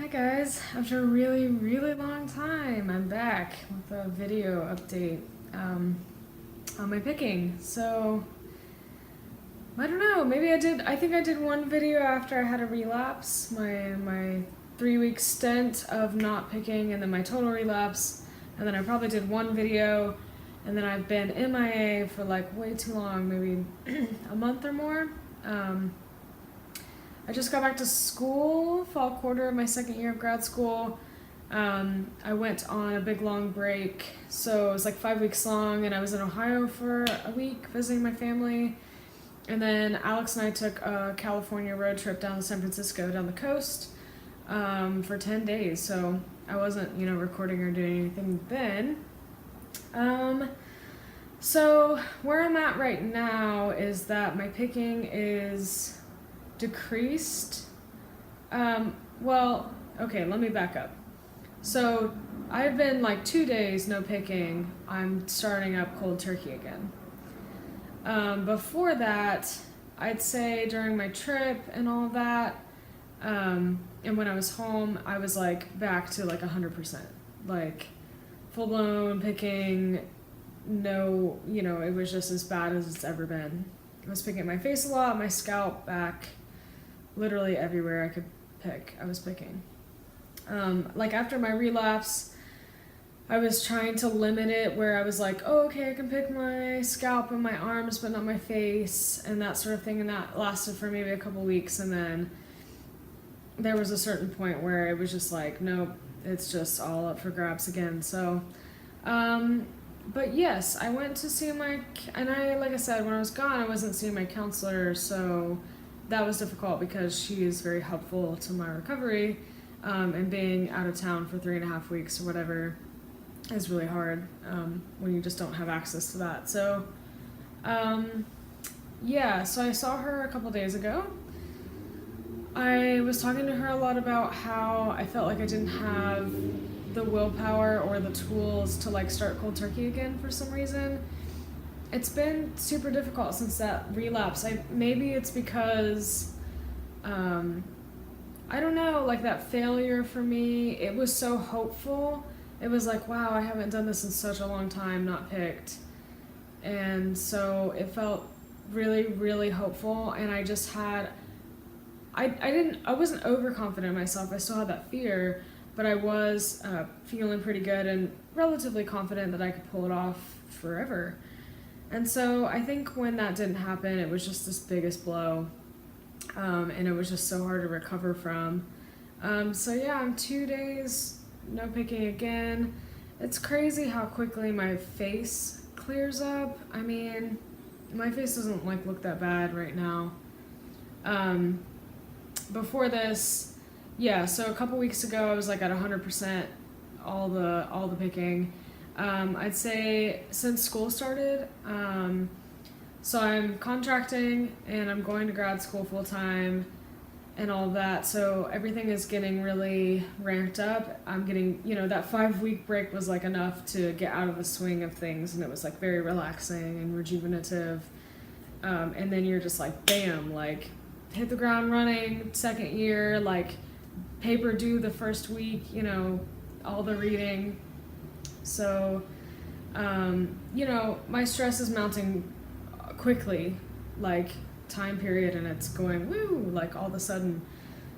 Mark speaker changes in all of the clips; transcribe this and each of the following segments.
Speaker 1: Hi guys, after a really, really long time, I'm back with a video update on my picking. So, I don't know, I think I did one video after I had a relapse, my 3 week stint of not picking and then my total relapse, and then I probably did one video, and then I've been MIA for like way too long, maybe a month or more. I just got back to school, fall quarter of my second year of grad school. I went on a big long break, so it was like 5 weeks long, and I was in Ohio for a week visiting my family. And then Alex and I took a California road trip down to San Francisco, down the coast, for 10 days. So I wasn't, recording or doing anything then. So where I'm at right now is that my picking is decreased. Okay, let me back up. So I've been like 2 days no picking. I'm starting up cold turkey again. Before that, I'd say during my trip and all of that, and when I was home, I was like back to like 100%, like full blown picking. No, it was just as bad as it's ever been. I was picking at my face a lot, my scalp, back, literally everywhere I could pick, I was picking. Like after my relapse, I was trying to limit it where I was like, oh, okay, I can pick my scalp and my arms, but not my face, and that sort of thing. And that lasted for maybe a couple weeks. And then there was a certain point where it was just like, nope, it's just all up for grabs again. So, but yes, I went to see like I said, when I was gone, I wasn't seeing my counselor. So that was difficult because she is very helpful to my recovery, and being out of town for 3.5 weeks or whatever is really hard when you just don't have access to that. So, so I saw her a couple days ago. I was talking to her a lot about how I felt like I didn't have the willpower or the tools to like start cold turkey again for some reason. It's been super difficult since that relapse. Maybe it's because, I don't know, like that failure for me, it was so hopeful. It was like, wow, I haven't done this in such a long time, not picked. And so it felt really, really hopeful. And I just had, I wasn't overconfident in myself. I still had that fear, but I was feeling pretty good and relatively confident that I could pull it off forever. And so I think when that didn't happen, it was just this biggest blow. And it was just so hard to recover from. So yeah, I'm 2 days no picking again. It's crazy how quickly my face clears up. I mean, my face doesn't like look that bad right now. Before this, so a couple weeks ago I was like at 100% all the picking. I'd say since school started, so I'm contracting and I'm going to grad school full time and all of that. So everything is getting really ramped up. I'm getting, that 5 week break was like enough to get out of the swing of things, and it was like very relaxing and rejuvenative. And then you're just like, bam, like hit the ground running, second year, like paper due the first week, all the reading. So, my stress is mounting quickly, like time period, and it's going woo, like all of a sudden.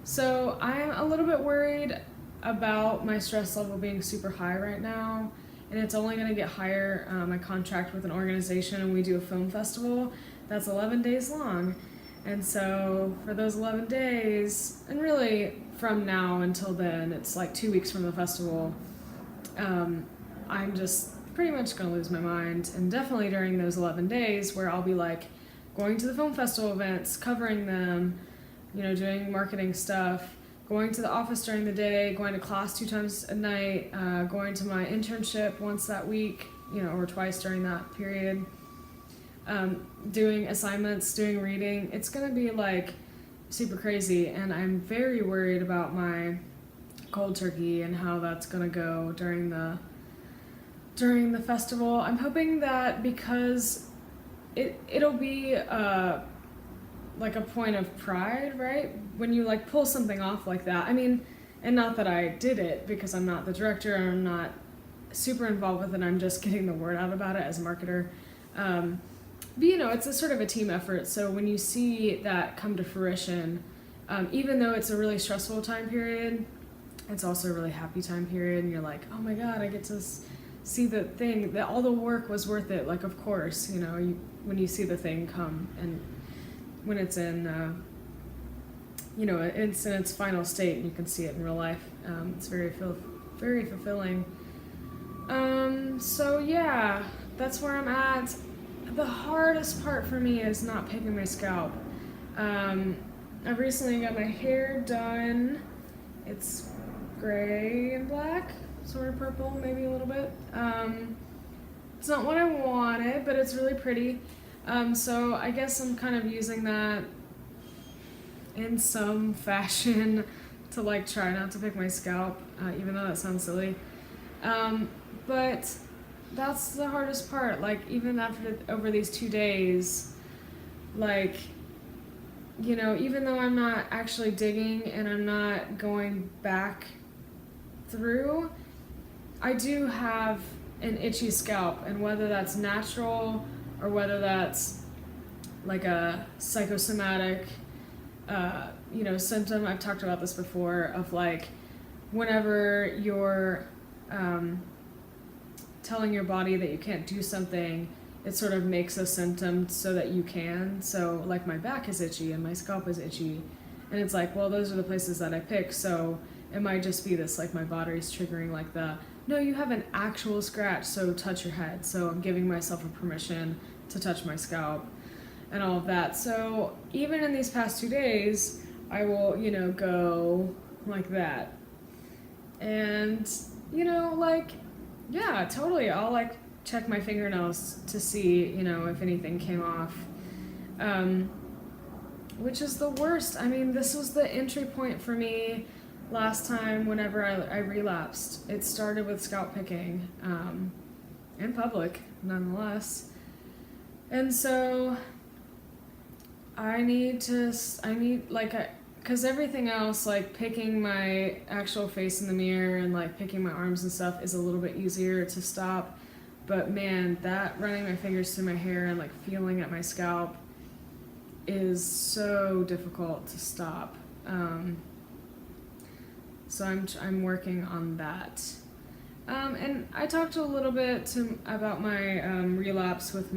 Speaker 1: So I'm a little bit worried about my stress level being super high right now, and it's only going to get higher. I contract with an organization and we do a film festival that's 11 days long. And so for those 11 days, and really from now until then, it's like 2 weeks from the festival, I'm just pretty much going to lose my mind. And definitely during those 11 days where I'll be like going to the film festival events, covering them, doing marketing stuff, going to the office during the day, going to class 2 times a night, going to my internship once that week, or twice during that period, doing assignments, doing reading. It's going to be like super crazy, and I'm very worried about my cold turkey and how that's going to go during the festival. I'm hoping that because it'll be like a point of pride, right? When you like pull something off like that. I mean, And not that I did it, because I'm not the director, I'm not super involved with it, I'm just getting the word out about it as a marketer. But it's a sort of a team effort, so when you see that come to fruition, even though it's a really stressful time period, it's also a really happy time period, and you're like, oh my god, I get to see the thing, that all the work was worth it. Like, of course, when you see the thing come, and when it's in it's in its final state and you can see it in real life, it's very fulfilling. So yeah, that's where I'm at. The hardest part for me is not picking my scalp. I've recently got my hair done. It's gray and black, sort of purple, maybe a little bit. It's not what I wanted, but it's really pretty. So I guess I'm kind of using that in some fashion to like try not to pick my scalp, even though that sounds silly. But that's the hardest part. Like, even over these 2 days, like, even though I'm not actually digging and I'm not going back through, I do have an itchy scalp, and whether that's natural or whether that's like a psychosomatic symptom. I've talked about this before, of like, whenever you're telling your body that you can't do something, it sort of makes a symptom so that you can. So like, my back is itchy and my scalp is itchy, and it's like, well, those are the places that I pick, so it might just be this, like, my body's triggering like no, you have an actual scratch, so touch your head. So I'm giving myself a permission to touch my scalp and all of that. So even in these past 2 days, I will, go like that. And, yeah, totally. I'll like check my fingernails to see, if anything came off. Which is the worst. I mean, this was the entry point for me last time whenever I relapsed. It started with scalp picking, in public, nonetheless. And so because everything else, like picking my actual face in the mirror and like picking my arms and stuff, is a little bit easier to stop. But man, that running my fingers through my hair and like feeling at my scalp is so difficult to stop. So I'm working on that. And I talked a little bit about my relapse with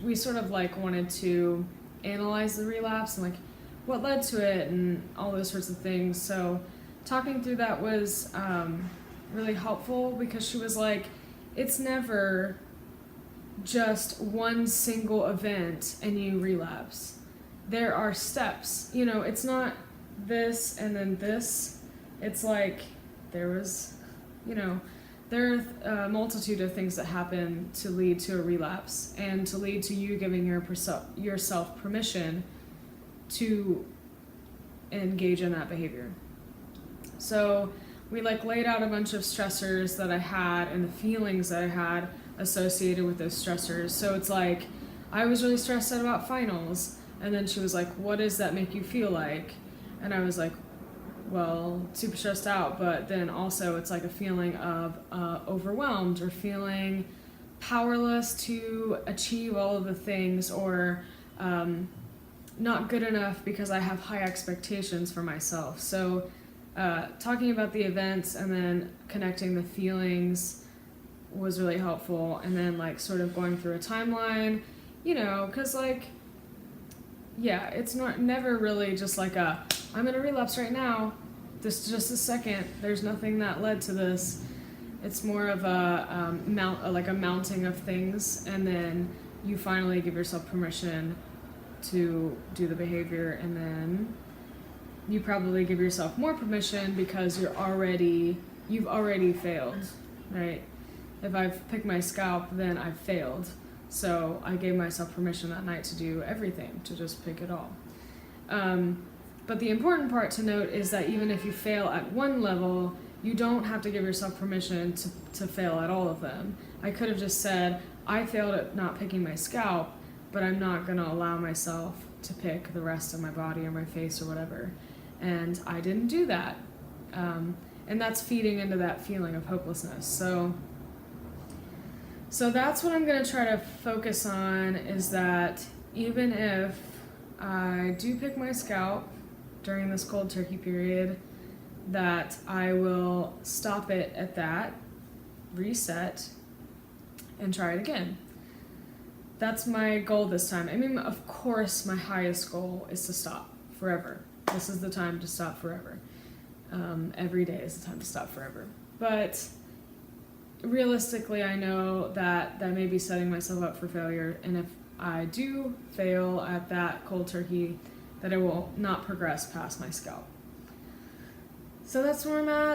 Speaker 1: we sort of like wanted to analyze the relapse and like what led to it and all those sorts of things. So talking through that was really helpful, because she was like, it's never just one single event and you relapse. There are steps. It's not this and then this. It's like there are a multitude of things that happen to lead to a relapse, and to lead to you giving yourself permission to engage in that behavior. So we like laid out a bunch of stressors that I had and the feelings that I had associated with those stressors. So it's like, I was really stressed out about finals, and then she was like, what does that make you feel like? And I was like, well, super stressed out, but then also it's like a feeling of overwhelmed, or feeling powerless to achieve all of the things, or not good enough because I have high expectations for myself. So talking about the events and then connecting the feelings was really helpful, and then like sort of going through a timeline, because like, yeah, it's never really just like I'm in a relapse right now, this just a second, there's nothing that led to this. It's more of a mounting of things, and then you finally give yourself permission to do the behavior, and then you probably give yourself more permission because you've already failed, right? If I've picked my scalp, then I've failed. So I gave myself permission that night to do everything, to just pick it all. But the important part to note is that even if you fail at one level, you don't have to give yourself permission to fail at all of them. I could have just said, I failed at not picking my scalp, but I'm not going to allow myself to pick the rest of my body or my face or whatever. And I didn't do that. And that's feeding into that feeling of hopelessness. So that's what I'm going to try to focus on, is that even if I do pick my scalp during this cold turkey period, that I will stop it at that, reset, and try it again. That's my goal this time. I mean, of course, my highest goal is to stop forever. This is the time to stop forever. Every day is the time to stop forever. But realistically, I know that may be setting myself up for failure, and if I do fail at that cold turkey, that I will not progress past my scalp. So that's where I'm at.